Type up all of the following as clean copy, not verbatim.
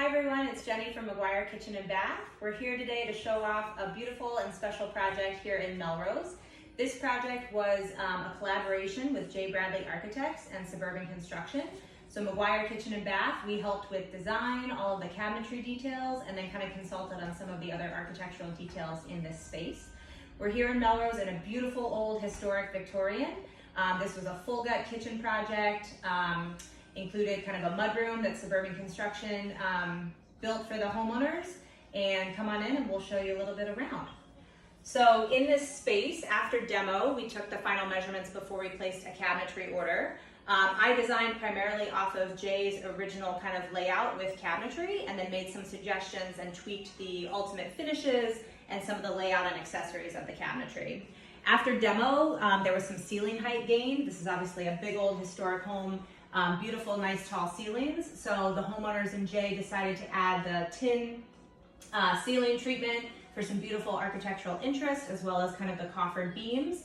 everyone, it's Jenny from McGuire Kitchen and Bath. We're here today to show off a beautiful and special project here in Melrose. This project was a collaboration with J. Bradley Architects and Suburban Construction. So McGuire Kitchen and Bath, we helped with design, all of the cabinetry details, and then kind of consulted on some of the other architectural details in this space. We're here in Melrose in a beautiful old historic Victorian. This was a full gut kitchen project. Included kind of a mudroom that Suburban Construction built for the homeowners. And come on in and we'll show you a little bit around. So in this space, after demo, we took the final measurements before we placed a cabinetry order. I designed primarily off of Jay's original kind of layout with cabinetry and then made some suggestions and tweaked the ultimate finishes and some of the layout and accessories of the cabinetry. After demo, there was some ceiling height gain. This is obviously a big old historic home. Beautiful, nice tall ceilings. So the homeowners and Jay decided to add the tin ceiling treatment for some beautiful architectural interest, as well as kind of the coffered beams.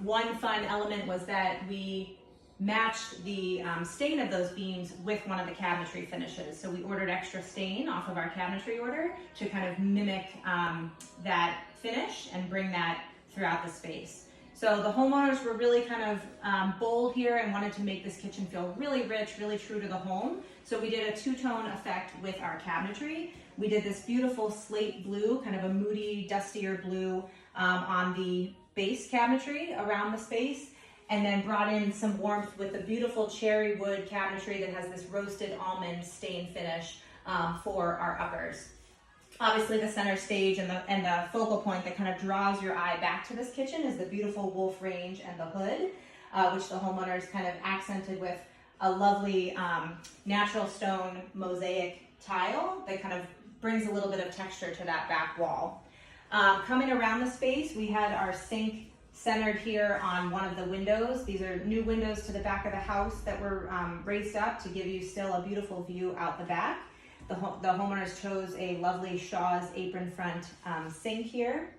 One fun element was that we matched the stain of those beams with one of the cabinetry finishes. So we ordered extra stain off of our cabinetry order to kind of mimic that finish and bring that throughout the space. So the homeowners were really kind of bold here and wanted to make this kitchen feel really rich, really true to the home. So we did a two-tone effect with our cabinetry. We did this beautiful slate blue, kind of a moody, dustier blue on the base cabinetry around the space, and then brought in some warmth with the beautiful cherry wood cabinetry that has this roasted almond stain finish for our uppers. Obviously the center stage and the focal point that kind of draws your eye back to this kitchen is the beautiful wolf range and the hood, which the homeowners kind of accented with a lovely natural stone mosaic tile that kind of brings a little bit of texture to that back wall. Coming around the space, we had our sink centered here on one of the windows. These are new windows to the back of the house that were raised up to give you still a beautiful view out the back. The homeowners chose a lovely Shaw's apron front sink here.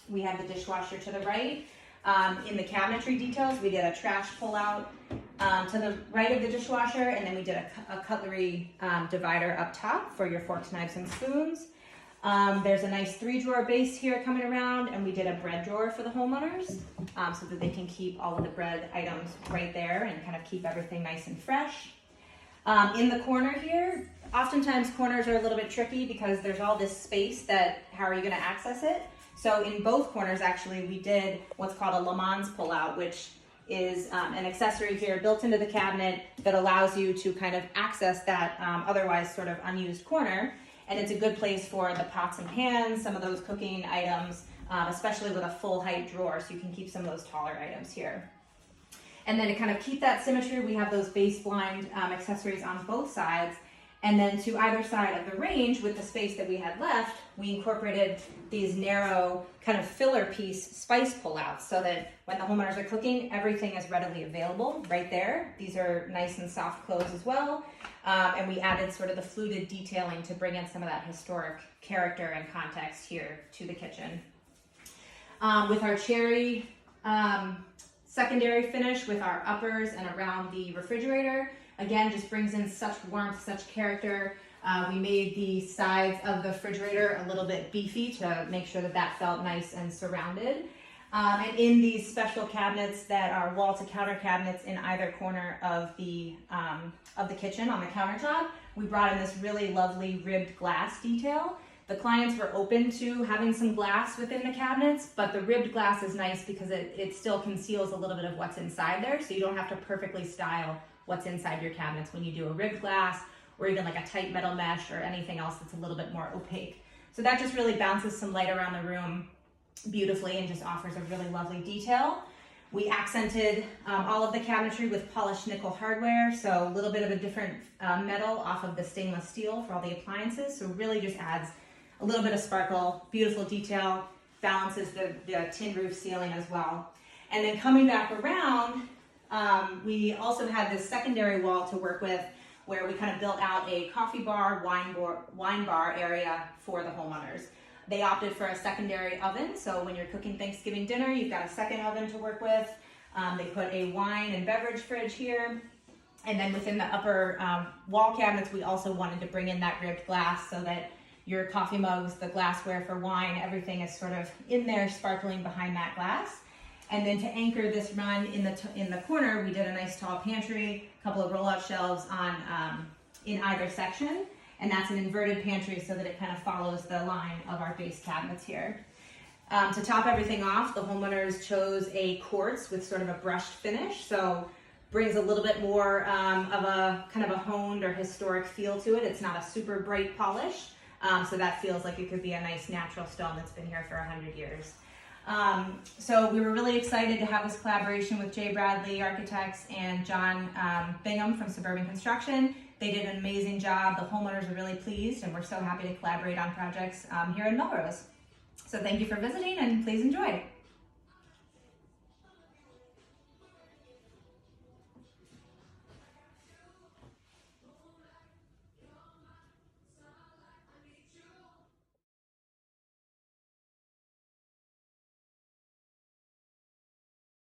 We have the dishwasher to the right. In the cabinetry details, we did a trash pullout to the right of the dishwasher, and then we did a cutlery divider up top for your forks, knives, and spoons. There's a nice 3-drawer base here coming around, and we did a bread drawer for the homeowners so that they can keep all of the bread items right there and kind of keep everything nice and fresh. In the corner here, oftentimes corners are a little bit tricky because there's all this space that, how are you going to access it? So in both corners, actually, we did what's called a Le Mans pullout, which is an accessory here built into the cabinet that allows you to kind of access that otherwise sort of unused corner. And it's a good place for the pots and pans, some of those cooking items, especially with a full height drawer, so you can keep some of those taller items here. And then to kind of keep that symmetry, we have those base blind accessories on both sides. And then to either side of the range, with the space that we had left, we incorporated these narrow kind of filler piece spice pullouts so that when the homeowners are cooking, everything is readily available right there. These are nice and soft close as well. And we added sort of the fluted detailing to bring in some of that historic character and context here to the kitchen. With our cherry secondary finish with our uppers and around the refrigerator, again, just brings in such warmth, such character. We made the sides of the refrigerator a little bit beefy to make sure that that felt nice and surrounded. And in these special cabinets that are wall-to-counter cabinets in either corner of the kitchen on the countertop, we brought in this really lovely ribbed glass detail. The clients were open to having some glass within the cabinets, but the ribbed glass is nice because it still conceals a little bit of what's inside there, so you don't have to perfectly style what's inside your cabinets when you do a ribbed glass or even like a tight metal mesh or anything else that's a little bit more opaque. So that just really bounces some light around the room beautifully and just offers a really lovely detail. We accented all of the cabinetry with polished nickel hardware, so a little bit of a different metal off of the stainless steel for all the appliances, so really just adds a little bit of sparkle, beautiful detail, balances the tin roof ceiling as well. And then coming back around, we also had this secondary wall to work with where we kind of built out a coffee bar, wine bar area for the homeowners. They opted for a secondary oven, so when you're cooking Thanksgiving dinner, you've got a second oven to work with. They put a wine and beverage fridge here. And then within the upper wall cabinets, we also wanted to bring in that ribbed glass so that your coffee mugs, the glassware for wine, everything is sort of in there sparkling behind that glass. And then to anchor this run in the corner, we did a nice tall pantry, a couple of roll-out shelves on in either section. And that's an inverted pantry so that it kind of follows the line of our base cabinets here. To top everything off, the homeowners chose a quartz with sort of a brushed finish. So brings a little bit more of a kind of a honed or historic feel to it. It's not a super bright polish, so that feels like it could be a nice natural stone that's been here for 100 years. So we were really excited to have this collaboration with J. Bradley Architects and John Bingham from Suburban Construction. They did an amazing job. The homeowners are really pleased, and we're so happy to collaborate on projects here in Melrose. So thank you for visiting, and please enjoy.